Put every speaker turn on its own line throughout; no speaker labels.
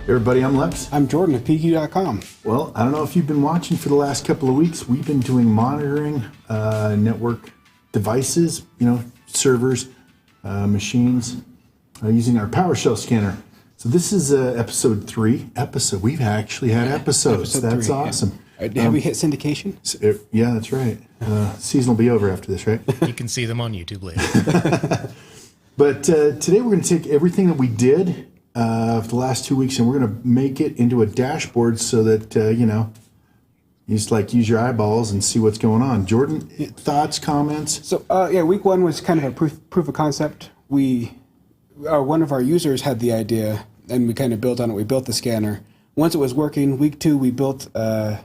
Everybody, I'm Lex.
I'm Jordan at PDQ.com.
Well, I don't know if you've been watching for the last couple of weeks. We've been doing monitoring network devices, servers, machines, using our PowerShell scanner. So this is episode 3. We've actually had episodes. That's 3, awesome.
Yeah. Have we hit syndication?
Yeah, that's right. Season will be over after this, right?
You can see them on YouTube later.
But today we're going to take everything that we did for the last 2 weeks, and we're going to make it into a dashboard so that, you just use your eyeballs and see what's going on. Jordan, thoughts, comments?
So, week 1 was kind of a proof of concept. One of our users had the idea, and we kind of built on it. We built the scanner. Once it was working, week 2, we built, we're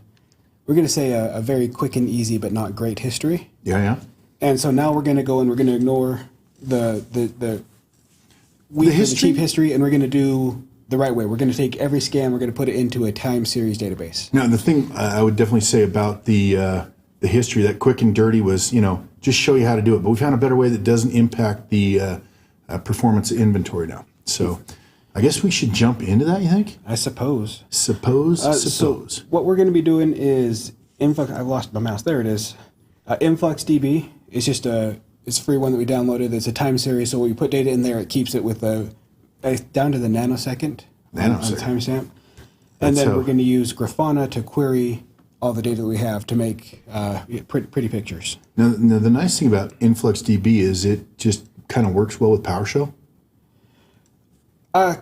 going to say a very quick and easy but not great history.
Yeah.
And so now we're going to go and we're going to ignore the cheap history, and we're going to do the right way. We're going to take every scan, we're going to put it into a time series database.
Now, the thing I would definitely say about the history, that quick and dirty was, just show you how to do it. But we found a better way that doesn't impact the performance of inventory now. So I guess we should jump into that, you think?
I suppose.
Suppose.
So what we're going to be doing is Influx. I've lost my mouse. There it is. InfluxDB. It's just it's a free one that we downloaded. It's a time series, so when you put data in there, it keeps it with down to the nanosecond on timestamp. And then we're going to use Grafana to query all the data that we have to make pretty pictures.
Now, the nice thing about InfluxDB is it just kind of works well with PowerShell?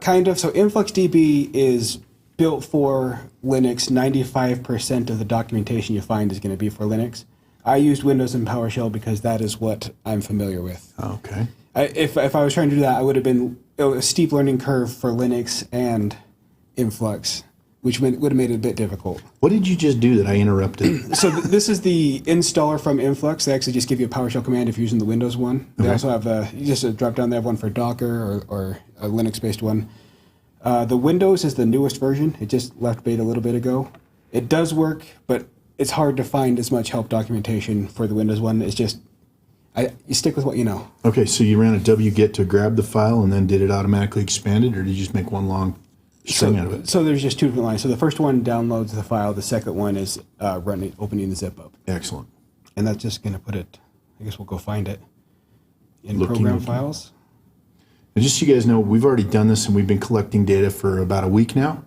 Kind of. So InfluxDB is built for Linux. 95% of the documentation you find is going to be for Linux. I used Windows and PowerShell because that is what I'm familiar with.
Okay.
If I was trying to do that, I would have been a steep learning curve for Linux and Influx, which would have made it a bit difficult.
What did you just do that I interrupted?
So this is the installer from Influx. They actually just give you a PowerShell command if you're using the Windows one. They also have you just drop down. They have one for Docker or a Linux-based one. The Windows is the newest version. It just left beta a little bit ago. It does work, but it's hard to find as much help documentation for the Windows one. It's just, you stick with what you know.
Okay, so you ran a wget to grab the file, and then did it automatically expand it, or did you just make one long string out of it?
So there's just 2 different lines. So the first one downloads the file. The second one is opening the zip up.
Excellent.
And that's just going to put it, I guess we'll go find it in program files.
And just so you guys know, we've already done this, and we've been collecting data for about a week now.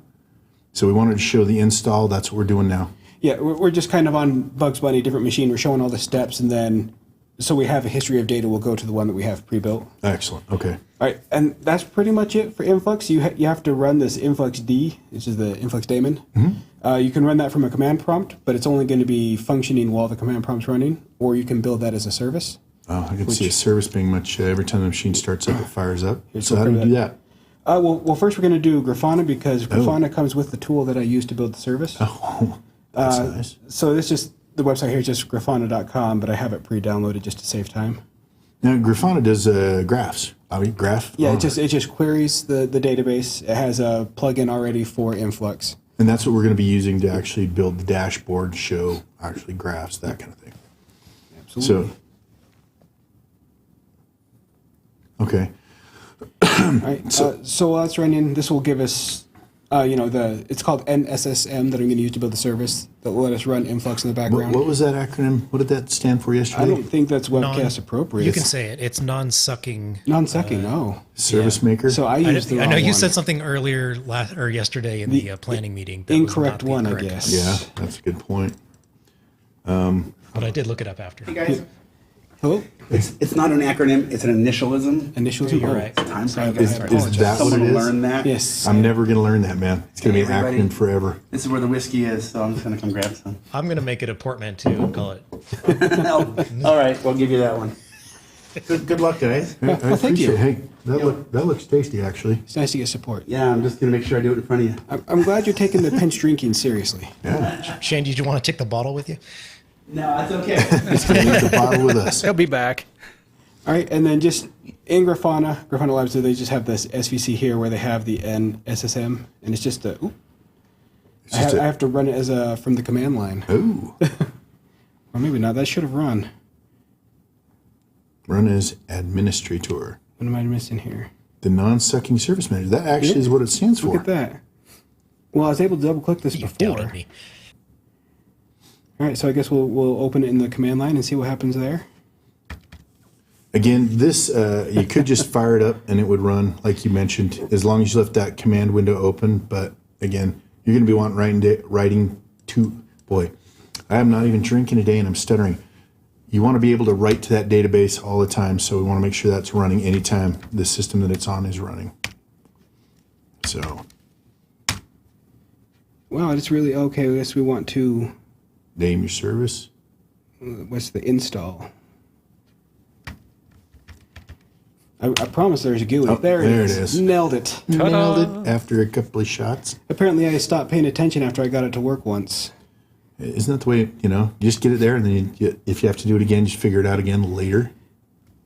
So we wanted to show the install. That's what we're doing now.
Yeah, we're just kind of on Bugs Bunny, different machine. We're showing all the steps, and then, so we have a history of data. We'll go to the one that we have pre-built.
Excellent. Okay.
All right, and that's pretty much it for Influx. You have to run this InfluxD, which is the Influx daemon. Mm-hmm. You can run that from a command prompt, but it's only going to be functioning while the command prompt's running, or you can build that as a service.
Oh, I can see a service being much, every time the machine starts up, it fires up. So how do you do that?
Well, first we're going to do Grafana, because Grafana comes with the tool that I use to build the service.
Oh, that's nice.
So this just, the website here is just grafana.com, but I have it pre-downloaded just to save time.
Now, Grafana does graphs. Graph?
Yeah, it just queries the database. It has a plugin already for Influx.
And that's what we're going to be using to actually build the dashboard, show actually graphs, that kind of thing.
Absolutely.
Okay.
All right. So let's run in. This will give us, it's called NSSM that I'm going to use to build the service that will let us run Influx in the background.
What was that acronym? What did that stand for yesterday?
I don't think that's webcast appropriate.
You can say it. It's non-sucking.
Non-sucking. Oh.
Service maker.
So I used the wrong
I know you
one.
said something earlier yesterday in the planning meeting. That
incorrect
was not
one,
the correct
I guess.
Yeah, that's a good point.
But I did look it up after.
Hey guys.
Hello?
It's not an acronym, it's an initialism.
Initialism.
You're right.
Time frame.
Is that what
Someone
it
will
is?
learn that.
Yes.
I'm never going to learn that, man. It's going to be an
Everybody-
acronym forever.
This is where the whiskey is, so I'm just gonna come grab some.
I'm going to make it a portmanteau and call it.
All right, we'll give you that one. Good luck, guys.
I
thank you.
appreciate it. Hey, that looks tasty, actually.
It's nice to get support.
Yeah, I'm just gonna make sure I do it in front of you.
I'm glad you're taking the pinch drinking seriously.
Yeah.
Shane, did you want to take the bottle with you?
No, that's okay.
He's going to leave the bottle with us.
He'll be back.
All right, and then just in Grafana Labs, they just have this SVC here where they have the NSSM, and it's just I have to run it from the command line.
Oh.
Or maybe not. That should have run.
Run as administrator.
What am I missing here?
The non-sucking service manager. That actually is what it stands for.
Look at that. Well, I was able to double click this
You
before.
doubted me.
All right, so I guess we'll open it in the command line and see what happens there.
Again, this, you could just fire it up and it would run, like you mentioned, as long as you left that command window open. But again, you're going to be wanting writing to, boy, I am not even drinking today and I'm stuttering. You want to be able to write to that database all the time, so we want to make sure that's running anytime the system that it's on is running. So.
Wow, it's really, okay, I guess we want to,
Name your service.
what's the install? I promise there's a GUI.
Oh,
there it is. Nailed it.
Nailed it after a couple of shots.
Apparently I stopped paying attention after I got it to work once.
Isn't that the way, you just get it there, and then if you have to do it again, just figure it out again later.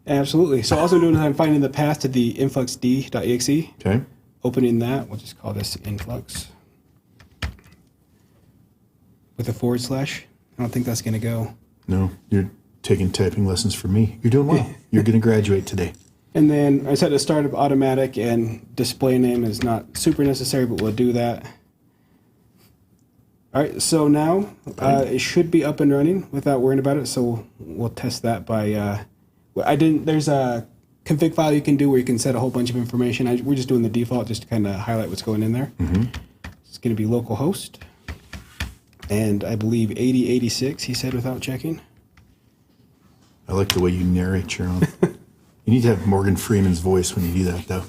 Absolutely. So also doing is I'm finding the path to the InfluxD.exe.
Okay.
Opening that, we'll just call this influx. With a /. I don't think that's going to go.
No, you're taking typing lessons from me. You're doing well. You're going to graduate today.
And then I set a startup automatic, and display name is not super necessary, but we'll do that. All right, so now it should be up and running without worrying about it. So we'll test that by, there's a config file you can do where you can set a whole bunch of information. We're just doing the default just to kind of highlight what's going in there. Mm-hmm. It's going to be localhost. And I believe 8086, he said without checking.
I like the way you narrate your own. You need to have Morgan Freeman's voice when you do that, though.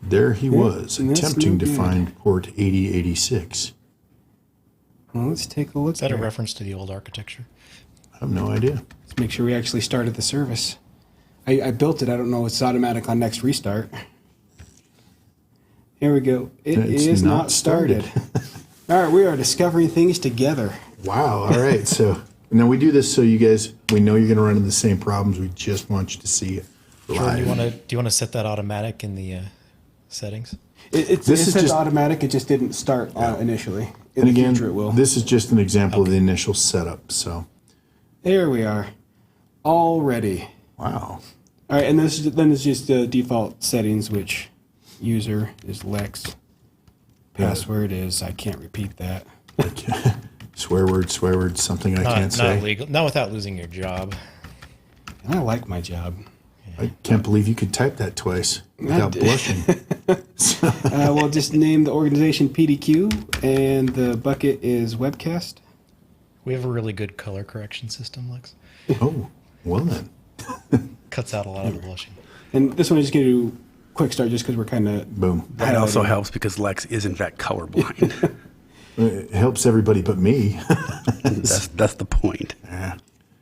There he was, attempting to find port 8086.
Well, let's take a look.
Is that a reference to the old architecture?
I have no idea.
Let's make sure we actually started the service. I built it. I don't know. It's automatic on next restart. Here we go. It's is not started. All right, we are discovering things together.
Wow. All right. So now we do this so you guys, we know you're going to run into the same problems. We just want you to see it live.
Do you want to set that automatic in the settings?
It says just automatic. It just didn't start initially. In the future it will.
This is just an example of the initial setup. So
there we are. All ready.
Wow.
All right, and then it's just the default settings, which user is Lex. Password is, I can't repeat that.
Swear word, something I can't say.
Not illegal. Not without losing your job.
And I like my job.
I can't believe you could type that twice without blushing.
We'll just name the organization PDQ, and the bucket is webcast.
We have a really good color correction system, Lex.
Oh, well then.
Cuts out a lot of the blushing.
And this one is going to do quick start just because we're kind of...
Boom.
That also helps because Lex is in fact colorblind.
It helps everybody but me.
that's the point.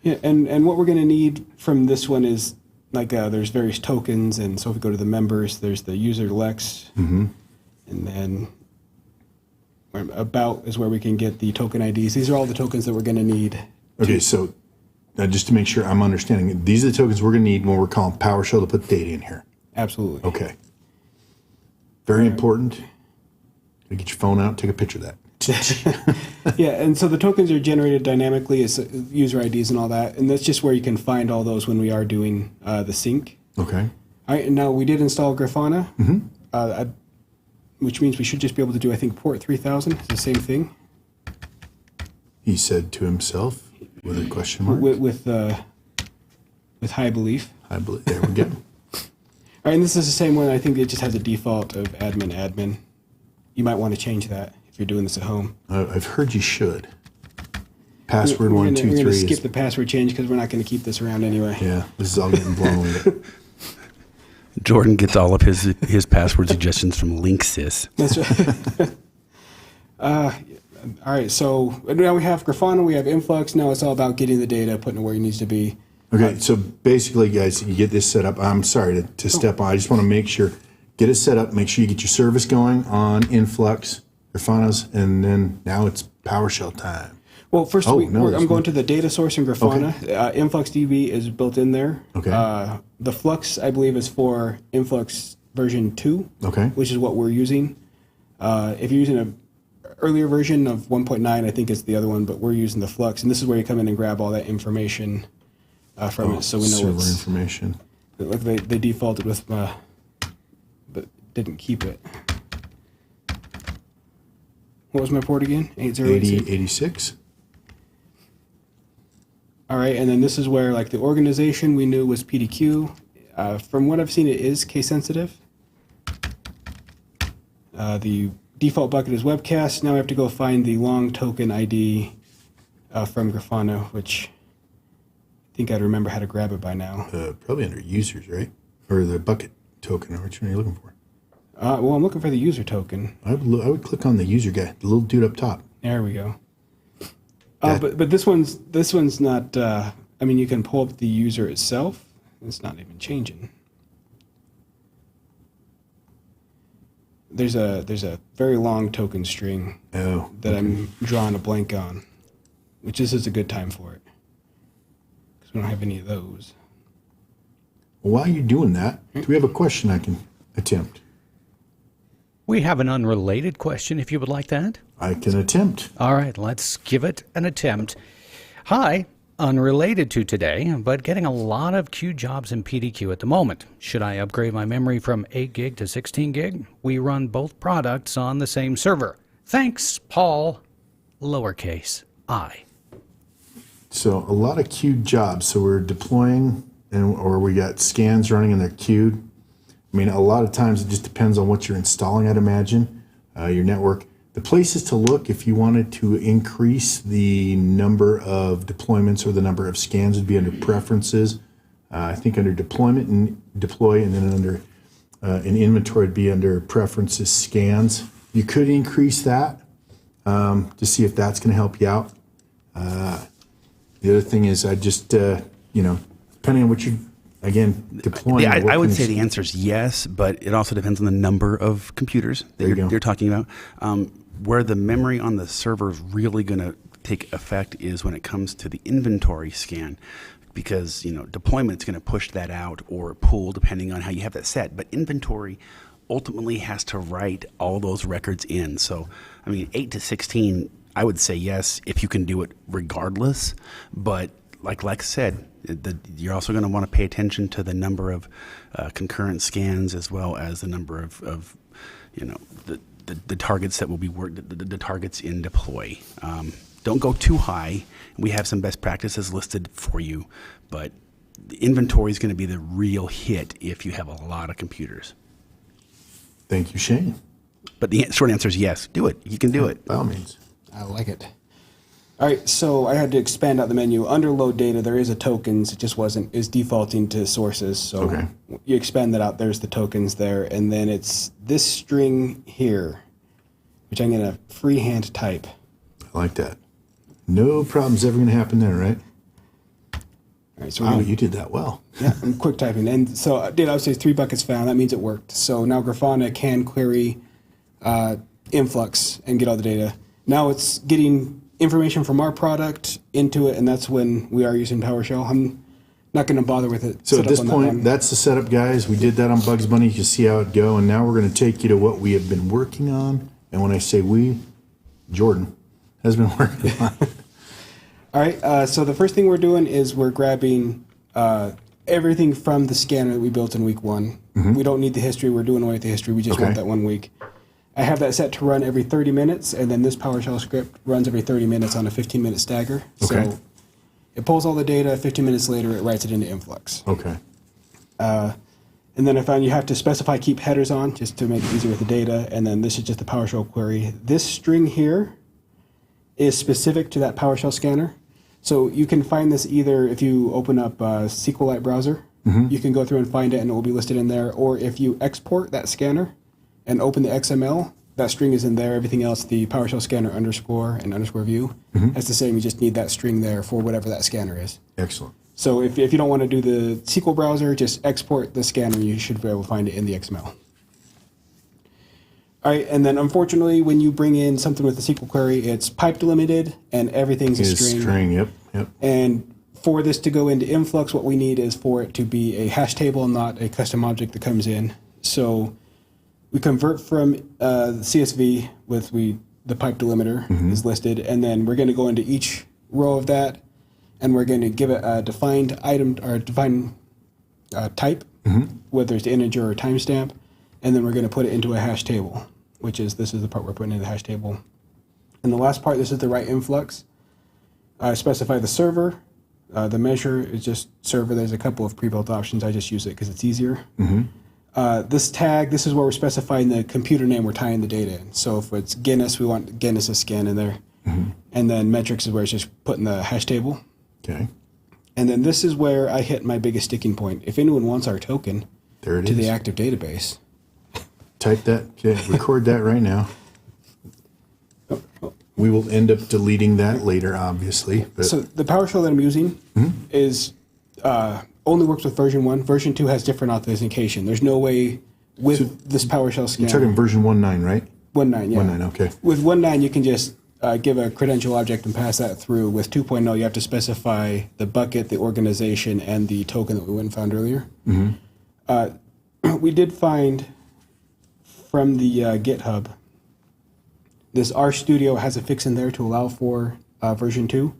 Yeah, and what we're going to need from this one is, like, there's various tokens, and so if we go to the members, there's the user Lex, and then about is where we can get the token IDs. These are all the tokens that we're going to need.
Okay, so just to make sure I'm understanding, these are the tokens we're going to need when we're calling PowerShell to put data in here.
Absolutely.
Okay. Very important. Get your phone out, take a picture of that.
Yeah, and so the tokens are generated dynamically as user IDs and all that, and that's just where you can find all those when we are doing the sync.
Okay.
All right, and now we did install Grafana, which means we should just be able to do, I think, port 3000. It's the same thing.
He said to himself with a question mark.
With high belief.
I believe. There we go.
All right, and this is the same one. I think it just has a default of admin. You might want to change that if you're doing this at home.
I've heard you should. Password
we're
123.
We're going to skip the password change because we're not going to keep this around anyway.
Yeah, this is all getting blown away.
Jordan gets all of his password suggestions from Linksys.
That's right. All right, so now we have Grafana, we have Influx. Now it's all about getting the data, putting it where it needs to be.
Okay, so basically, guys, you get this set up. I'm sorry to step on. I just want to make sure, get it set up, make sure you get your service going on Influx, Grafana's, and then now it's PowerShell time.
Well, first, I'm going to the data source in Grafana. Okay. InfluxDB is built in there.
Okay.
The Flux, I believe, is for Influx version 2,
okay,
which is what we're using. If you're using an earlier version of 1.9, I think it's the other one, but we're using the Flux, and this is where you come in and grab all that information from it, so we know
server information.
Like they defaulted with, but didn't keep it. What was my port again? 8086.
8086.
All right, and then this is where like the organization we knew was PDQ. From what I've seen, it is case sensitive. The default bucket is webcast. Now we have to go find the long token ID from Grafana, which I think I'd remember how to grab it by now.
Probably under users, right? Or the bucket token, or which one are you looking for?
Well, I'm looking for the user token.
I would click on the user guy, the little dude up top.
There we go. But this one's not. I mean, you can pull up the user itself. It's not even changing. There's a very long token string that I'm drawing a blank on, which this is a good time for it because we don't have any of those.
Well, while you're doing that, do we have a question I can attempt?
We have an unrelated question if you would like that.
I can attempt.
All right, let's give it an attempt. Hi, unrelated to today, but getting a lot of queue jobs in PDQ at the moment. Should I upgrade my memory from 8 gig to 16 gig? We run both products on the same server. Thanks, Paul, lowercase I.
So a lot of queued jobs. So we're deploying, or we got scans running and they're queued. I mean, a lot of times it just depends on what you're installing, I'd imagine, your network. The places to look if you wanted to increase the number of deployments or the number of scans would be under Preferences. I think under Deployment and Deploy, and then under in Inventory would be under Preferences Scans. You could increase that to see if that's going to help you out. The other thing is I just, depending on what you deploying.
Yeah, I would say the answer is yes, but it also depends on the number of computers that you're talking about. Where the memory on the server is really going to take effect is when it comes to the inventory scan, because deployment is going to push that out or pull depending on how you have that set. But inventory ultimately has to write all those records in. So, I mean, 8 to 16, I would say yes if you can do it regardless. But like Lex said, you're also going to want to pay attention to the number of concurrent scans as well as the number of the targets that will be worked, the targets in deploy. Don't go too high. We have some best practices listed for you, but the inventory is going to be the real hit if you have a lot of computers.
Thank you, Shane.
But the short answer is yes. Do it. You can do it.
By all means.
I like it. All right, so I had to expand out the menu. Under load data, there is a tokens. It just is defaulting to sources. So you expand that out. There's the tokens there. And then it's this string here, which I'm going to freehand type.
I like that. No problem's ever going to happen there, right?
All right, so
wow, you did that well.
Yeah, I'm quick typing. And so I did obviously 3 buckets found. That means it worked. So now Grafana can query Influx and get all the data. Now it's getting information from our product into it, and that's when we are using PowerShell. I'm not going to bother with it.
So at this point, that's the setup, guys. We did that on Bugs Bunny. You can see how it go. And now we're going to take you to what we have been working on. And when I say we, Jordan has been working on it.
All right, so the first thing we're doing is we're grabbing everything from the scanner that we built in week 1. Mm-hmm. We don't need the history. We're doing away with the history. We just want that 1 week. I have that set to run every 30 minutes, and then this PowerShell script runs every 30 minutes on a 15-minute stagger.
Okay.
So it pulls all the data. 15 minutes later, it writes it into Influx.
Okay.
And then I found you have to specify keep headers on just to make it easier with the data, and then this is just a PowerShell query. This string here is specific to that PowerShell scanner. So you can find this either if you open up SQLite browser, you can go through and find it, and it will be listed in there. Or if you export that scanner and open the XML, that string is in there. Everything else, the PowerShell scanner underscore and underscore view, that's the same. You just need that string there for whatever that scanner is.
Excellent.
So if you don't want to do the SQL browser, just export the scanner. You should be able to find it in the XML. All right, and then unfortunately, when you bring in something with a SQL query, it's pipe delimited, and everything's a string.
Yep.
And for this to go into Influx, what we need is for it to be a hash table, not a custom object that comes in. So we convert from the CSV with the pipe delimiter is listed, and then we're going to go into each row of that, and we're going to give it a defined item or defined type, whether it's integer or timestamp, and then we're going to put it into a hash table, which is this is the part we're putting in the hash table. And the last part, this is the write influx. Specify the server. The measure is just server. There's a couple of pre-built options. I just use it because it's easier. This tag, this is where we're specifying the computer name we're tying the data in. So if it's Guinness, we want Guinness's scan in there. And then metrics is where it's just putting the hash table.
Okay.
And then this is where I hit my biggest sticking point. If anyone wants our token
There it
to
is.
the active database.
Type that. Okay. Record that right now. We will end up deleting that later, obviously. But
So the PowerShell that I'm using is only works with version 1. Version 2 has different authentication. There's no way with this PowerShell scan.
you're talking version 1.9, right?
1.9, yeah.
1.9, okay.
With 1.9, you can just give a credential object and pass that through. With 2.0, you have to specify the bucket, the organization, and the token that we went and found earlier. We did find from the GitHub, this RStudio has a fix in there to allow for version 2.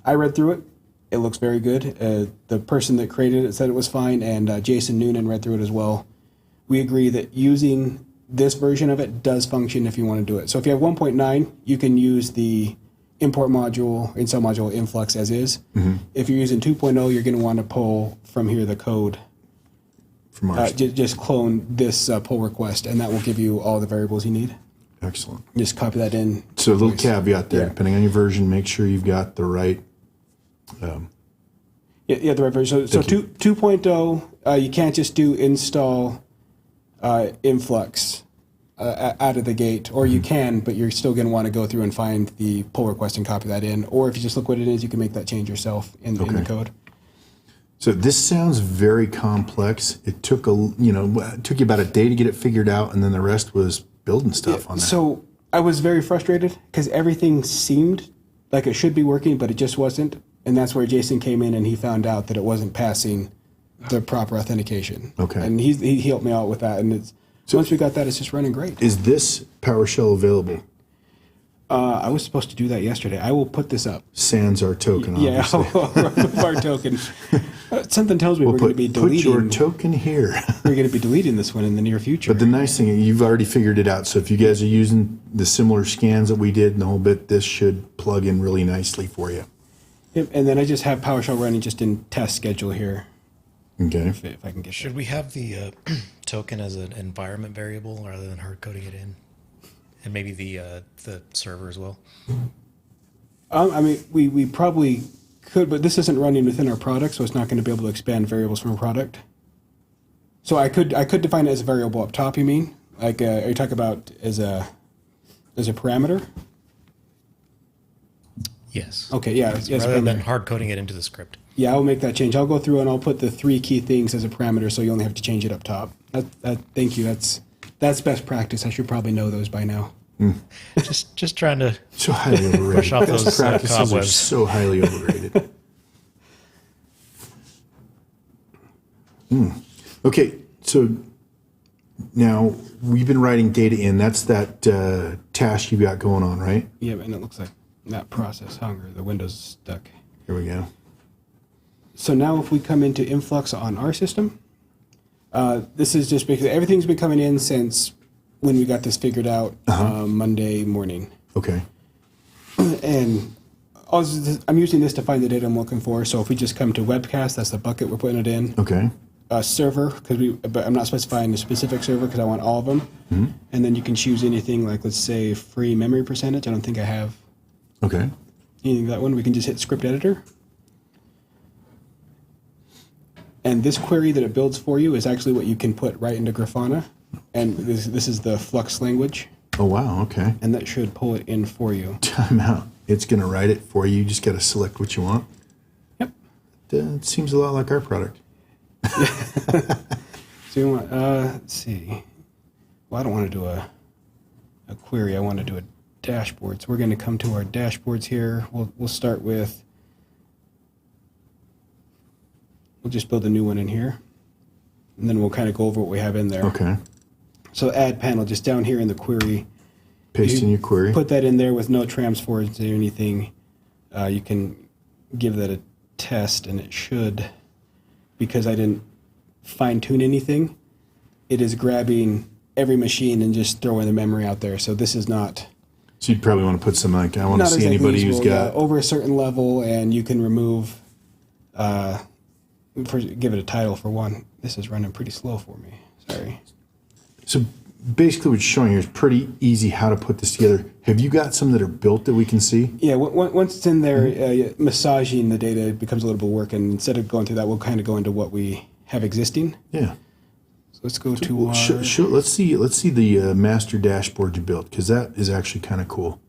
I read through it. It looks very good. The person that created it said it was fine, and Jason Noonan read through it as well. We agree that using this version of it does function if you want to do it. So if you have 1.9, you can use the import module, install module influx as is. If you're using 2.0, you're going to want to pull from here the code.
From ours.
Just clone this pull request, and that will give you all the variables you need.
Excellent.
Just copy that in.
So a little caveat there.
Yeah.
Depending on your version, make sure you've got the right.
Yeah, the right version. So 2.0, you can't just do install influx out of the gate, or you can, but you're still going to want to go through and find the pull request and copy that in. Or if you just look what it is, you can make that change yourself in the code.
So this sounds very complex. It took it took you about a day to get it figured out, and then the rest was building stuff on that.
So I was very frustrated because everything seemed like it should be working, but it just wasn't. And that's where Jason came in and he found out that it wasn't passing the proper authentication.
Okay.
And he helped me out with that. And once we got that, it's just running great.
Is this PowerShell available?
I was supposed to do that yesterday. I will put this up.
Sans our token, obviously.
Yeah, our token. Something tells me we're going to be deleting.
Put your token here.
We're going to be deleting this one in the near future.
But the nice thing, you've already figured it out. So if you guys are using the similar scans that we did and the whole bit, this should plug in really nicely for you.
Yep, and then I just have PowerShell running just in test schedule here.
Okay.
If I can get
Should
that.
we have the token as an environment variable rather than hard coding it in? And maybe the server as well?
I mean, we probably could, but this isn't running within our product, so it's not going to be able to expand variables from a product. So I could define it as a variable up top, you mean? Like, are you talking about as a parameter?
Yes.
Okay, yeah. Yes,
Rather than
parameter.
hard coding it into the script.
Yeah, I'll make that change. I'll go through and I'll put the 3 key things as a parameter, so you only have to change it up top. Thank you. That's best practice. I should probably know those by now.
Just trying to
So highly overrated.
Brush off
Best
those,
practices are
cobwebs.
so highly overrated. Okay, so now we've been writing data in. That's that task you've got going on, right?
Yeah, and it looks like that process hung or the window's stuck.
Here we go.
So now if we come into Influx on our system, this is just because everything's been coming in since when we got this figured out Monday morning.
Okay.
And I'm using this to find the data I'm looking for. So if we just come to webcast, that's the bucket we're putting it in.
Okay.
Server, but I'm not specifying a specific server because I want all of them. And then you can choose anything like, let's say, free memory percentage. I don't think I have
Okay.
anything like that one. We can just hit script editor. And this query that it builds for you is actually what you can put right into Grafana. And this is the Flux language.
Oh, wow. Okay.
And that should pull it in for you.
Time out. It's going to write it for you. You just got to select what you want.
Yep.
It seems a lot like our product.
So you want, let's see. Well, I don't want to do a query. I want to do a dashboard. So we're going to come to our dashboards here. We'll start with, we'll just build a new one in here. And then we'll kind of go over what we have in there.
Okay.
So add panel, just down here in the query.
Paste in your query.
Put that in there with no transforms or anything. You can give that a test, and it should, because I didn't fine-tune anything, it is grabbing every machine and just throwing the memory out there. So this is not
So you'd probably want to put something like, I want to
Not
see
exactly
anybody who's
usable,
got...
over a certain level, and you can remove, give it a title for one. This is running pretty slow for me. Sorry.
So basically what you're showing here is pretty easy how to put this together. Have you got some that are built that we can see?
Yeah, once it's in there, massaging the data becomes a little bit of work, and instead of going through that, we'll kind of go into what we have existing.
Yeah.
So let's go to our...
Let's see the master dashboard you built, because that is actually kind of cool.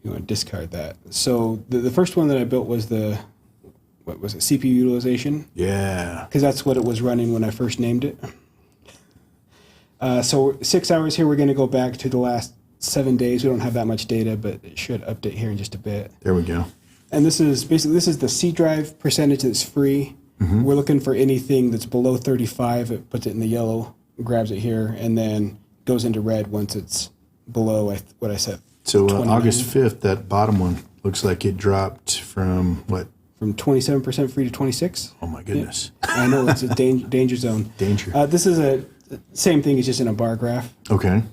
You want to discard that. So the first one that I built was the, what was it, CPU utilization?
Yeah.
Because that's what it was running when I first named it. So 6 hours here, we're going to go back to the last 7 days. We don't have that much data, but it should update here in just a bit.
There we go.
And this is the C drive percentage that's free. Mm-hmm. We're looking for anything that's below 35. It puts it in the yellow, grabs it here, and then goes into red once it's below what I said.
So August 5th, that bottom one looks like it dropped from what?
From 27% free to 26.
Oh my goodness!
Yeah. I know, it's a danger zone.
Danger.
This is a same thing. It's just in a bar graph.
Okay.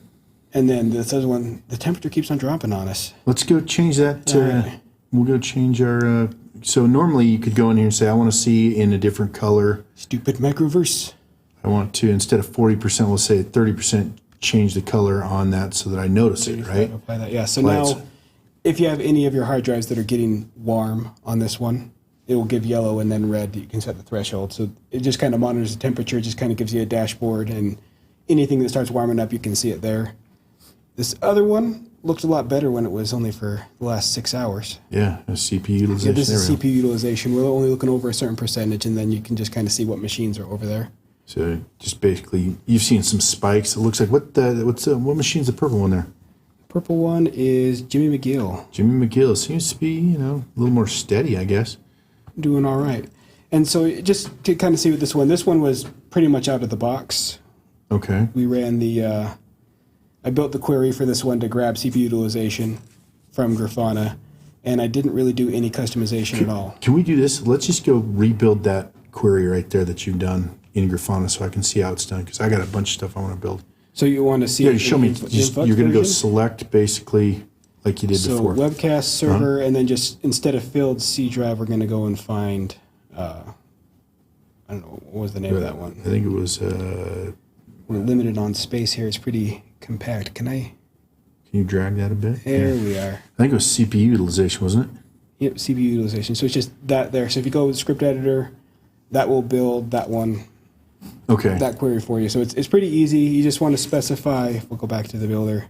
And then this other one, the temperature keeps on dropping on us.
Let's go change that to. Right. We'll go change our. So normally you could go in here and say, I want to see in a different color.
Stupid microverse.
I want to, instead of 40%, we'll say 30%. Change the color on that so that I notice it, right?
Apply that. Yeah. So now, if you have any of your hard drives that are getting warm on this one, it will give yellow and then red. You can set the threshold. So it just kind of monitors the temperature. It just kind of gives you a dashboard, and anything that starts warming up, you can see it there. This other one looked a lot better when it was only for the last 6 hours.
Yeah, CPU utilization.
Yeah, this is CPU utilization. We're only looking over a certain percentage, and then you can just kind of see what machines are over there.
So just basically, you've seen some spikes. It looks like what machine's the purple one there?
The purple one is Jimmy McGill.
Jimmy McGill seems to be, a little more steady, I guess.
Doing all right. And so just to kind of see what this one was pretty much out of the box.
Okay.
We ran I built the query for this one to grab CPU utilization from Grafana, and I didn't really do any customization at all.
Can we do this? Let's just go rebuild that query right there that you've done in Grafana so I can see how it's done, because I got a bunch of stuff I want to build.
So you want to see
it show me. You're going to go select basically like you did before.
So webcast server, and then just instead of filled C drive, we're going to go and find, I don't know, what was the name of that one?
I think it was...
We're limited on space here. It's pretty compact. Can
you drag that a bit?
There we are.
I think it was CPU utilization, wasn't it?
Yep, CPU utilization. So it's just that there. So if you go with script editor, that will build that one.
Okay.
That query for you. So it's pretty easy. You just want to specify, we'll go back to the builder.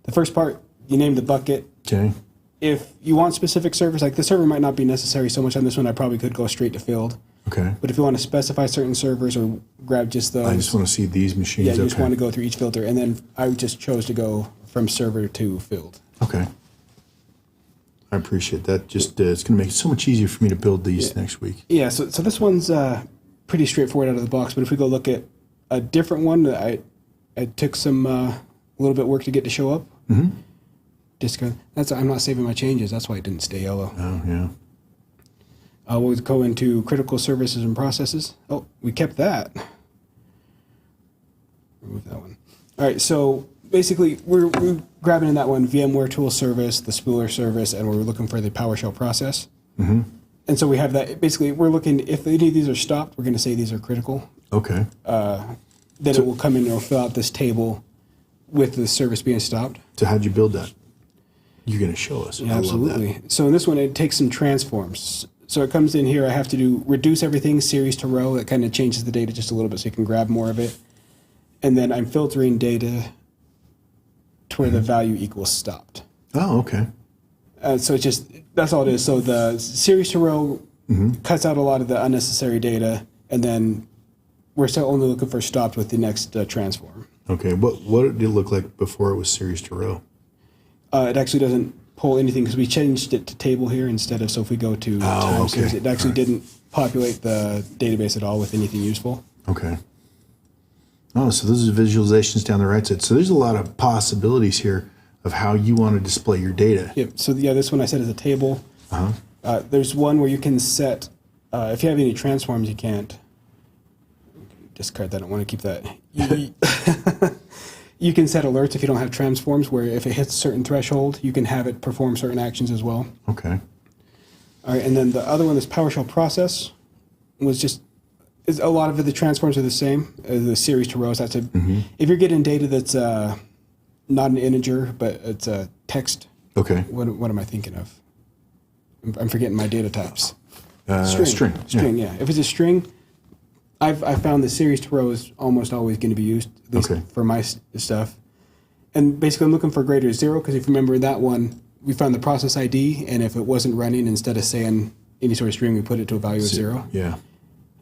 The first part, you name the bucket.
Okay.
If you want specific servers, like the server might not be necessary so much on this one, I probably could go straight to filled.
Okay.
But if you want to specify certain servers or grab just those.
I just want to see these machines.
Yeah, you just want to go through each filter. And then I just chose to go from server to filled.
Okay. I appreciate that. Just it's going to make it so much easier for me to build these next week.
Yeah, so this one's pretty straightforward out of the box. But if we go look at a different one that I took some a little bit of work to get to show up.
Mm-hmm.
I'm not saving my changes. That's why it didn't stay yellow.
Oh, yeah.
We'll go into critical services and processes. Oh, we kept that. Remove that one. All right, so basically we're grabbing in that one VMware tool service, the spooler service, and we're looking for the PowerShell process.
Mm-hmm.
And so we have that. Basically, we're looking, if any of these are stopped, we're going to say these are critical.
Okay.
Then it will come in and it'll fill out this table with the service being stopped.
So how'd you build that? You're going to show us.
Yeah, absolutely. So in this one, it takes some transforms. So it comes in here, I have to reduce everything series to row. That kind of changes the data just a little bit so you can grab more of it. And then I'm filtering data to where the value equals stopped.
Oh, okay.
So it's just, that's all it is. So the series to row cuts out a lot of the unnecessary data, and then we're still only looking for stopped with the next transform.
Okay. What did it look like before it was series to row?
It actually doesn't pull anything because we changed it to table here instead of, so if we go to time series, it actually didn't populate the database at all with anything useful.
Okay. Oh, so those are visualizations down the right side. So there's a lot of possibilities here of how you want to display your data.
Yep. So yeah, this one I said is a table. There's one where you can set, if you have any transforms, you can't. Discard that. I don't want to keep that. You can set alerts if you don't have transforms, where if it hits a certain threshold, you can have it perform certain actions as well.
Okay.
All right, and then the other one, this PowerShell process, is a lot of the transforms are the same, the series to rows. That's if you're getting data that's not an integer, but it's a text.
Okay.
What am I thinking of? I'm forgetting my data types.
String.
String, yeah. If it's a string, I've found the series to row is almost always going to be used, at least for my stuff. And basically, I'm looking for greater 0, because if you remember that one, we found the process ID, and if it wasn't running, instead of saying any sort of string, we put it to a value of 0.
Yeah.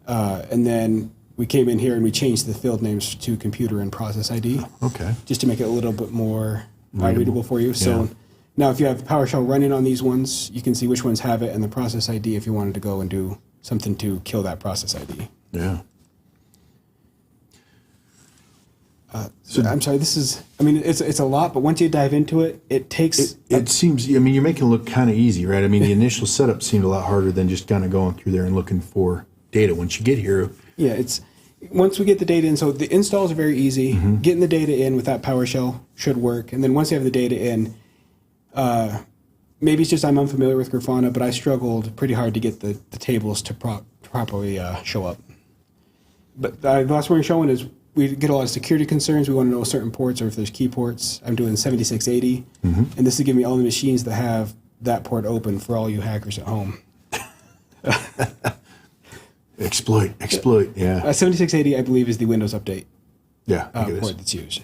And then we came in here and we changed the field names to computer and process ID.
Okay.
Just to make it a little bit more readable for you. So now if you have PowerShell running on these ones, you can see which ones have it and the process ID if you wanted to go and do something to kill that process ID.
Yeah.
So I'm sorry, it's a lot, but once you dive into it, it takes...
It seems, you're making it look kind of easy, right? The initial setup seemed a lot harder than just kind of going through there and looking for data. Once you get here...
Yeah, once we get the data in, so the installs are very easy. Getting the data in with that PowerShell should work. And then once you have the data in, maybe it's just I'm unfamiliar with Grafana, but I struggled pretty hard to get the tables to properly show up. But the last one we're showing is we get a lot of security concerns. We want to know certain ports or if there's key ports. I'm doing 7680, and this is giving me all the machines that have that port open for all you hackers at home.
Exploit, yeah.
7680, I believe, is the Windows Update
port
that's used.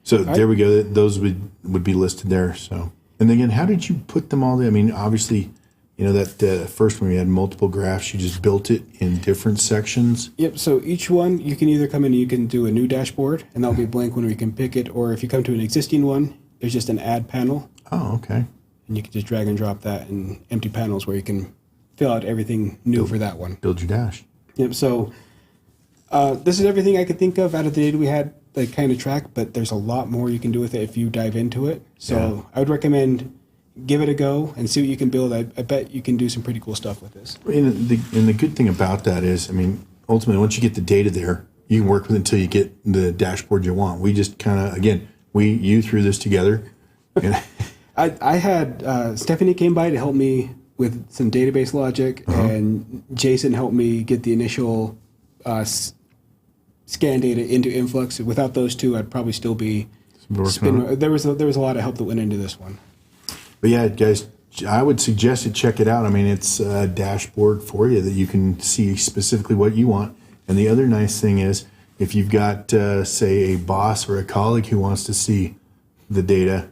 So there we go. Those would be listed there. So, and again, how did you put them all there? Obviously, that first one we had multiple graphs. You just built it in different sections.
Yep. So each one, you can either come in and you can do a new dashboard, and that'll be blank when we can pick it. Or if you come to an existing one, there's just an add panel.
Oh, okay.
And you can just drag and drop that in empty panels where you can fill out everything new for that one.
Build your dash.
Yep. So this is everything I could think of out of the data we had that kind of track, but there's a lot more you can do with it if you dive into it. So I would recommend give it a go and see what you can build. I bet you can do some pretty cool stuff with this.
And the good thing about that is, ultimately, once you get the data there, you can work with it until you get the dashboard you want. We just kind of, you threw this together. And
I had Stephanie came by to help me with some database logic, and Jason helped me get the initial scan data into Influx. Without those two, I'd probably still be spinning. There was a lot of help that went into this one.
But yeah, guys, I would suggest you check it out. It's a dashboard for you that you can see specifically what you want. And the other nice thing is, if you've got, say, a boss or a colleague who wants to see the data,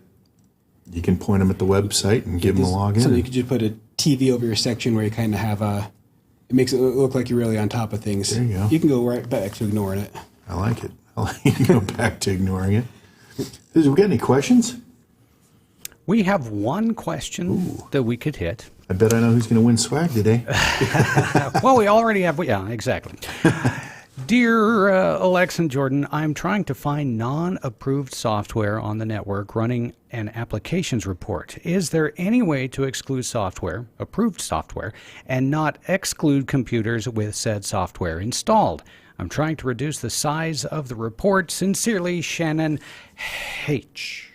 you can point them at the website and give them a login.
So you could just put a TV over your section where you kind of have it makes it look like you're really on top of things.
There you go.
You can go right back to ignoring it.
I like it. You can go back to ignoring it. We got any questions?
We have one question that we could hit.
I bet I know who's going to win swag today.
Well, we already have. Yeah, exactly. Dear Alex and Jordan, I'm trying to find non-approved software on the network running an applications report. Is there any way to exclude software, approved software, and not exclude computers with said software installed? I'm trying to reduce the size of the report. Sincerely, Shannon H.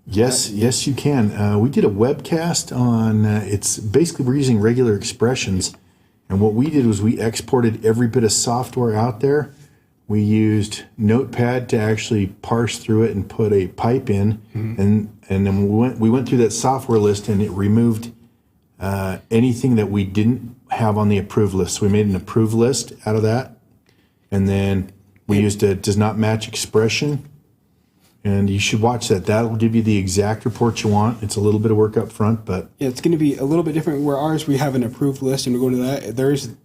Yes, you can. We did a webcast on, it's basically we're using regular expressions. And what we did was we exported every bit of software out there. We used Notepad to actually parse through it and put a pipe in. And then we went through that software list and it removed anything that we didn't have on the approved list. So we made an approved list out of that. And then we used a does not match expression. And you should watch that. That will give you the exact report you want. It's a little bit of work up front, but... Yeah,
it's going to be a little bit different. Where ours, we have an approved list, and we go to that.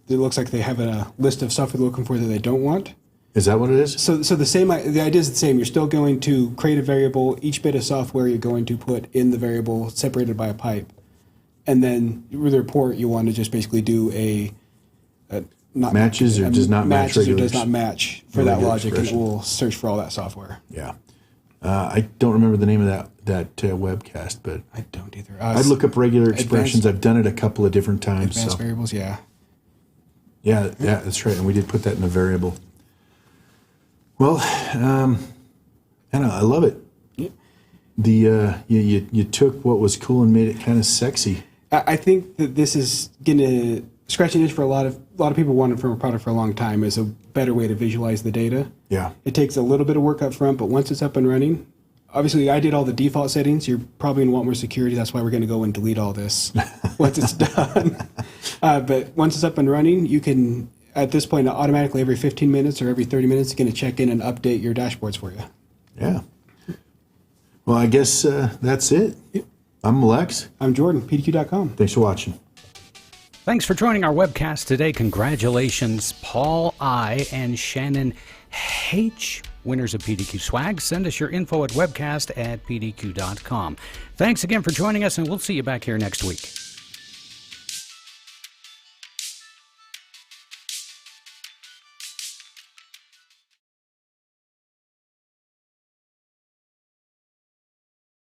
It looks like they have a list of software they're looking for that they don't want.
Is that what it is?
So the idea is the same. You're still going to create a variable. Each bit of software you're going to put in the variable separated by a pipe. And then with the report, you want to just basically do a not
matches or does not match
matches or does not match for that logic, and it will search for all that software.
Yeah. I don't remember the name of that webcast, but
I don't either.
I'd look up regular expressions. I've done it a couple of different times.
Advanced variables, yeah.
Yeah, that's right. And we did put that in a variable. Well, And I love it.
Yeah.
You took what was cool and made it kind of sexy.
I think that this is going to scratch an itch for a lot of people wanted from a product for a long time is a better way to visualize the data.
Yeah.
It takes a little bit of work up front, but once it's up and running, obviously I did all the default settings. You're probably going to want more security. That's why we're going to go and delete all this once it's done. But once it's up and running, you can, at this point, automatically every 15 minutes or every 30 minutes, it's going to check in and update your dashboards for you.
Yeah. Well, I guess that's it.
Yep.
I'm Lex.
I'm Jordan, PDQ.com.
Thanks for watching.
Thanks for joining our webcast today. Congratulations, Paul I. and Shannon H., winners of PDQ swag. Send us your info at webcast@pdq.com. Thanks again for joining us, and we'll see you back here next week.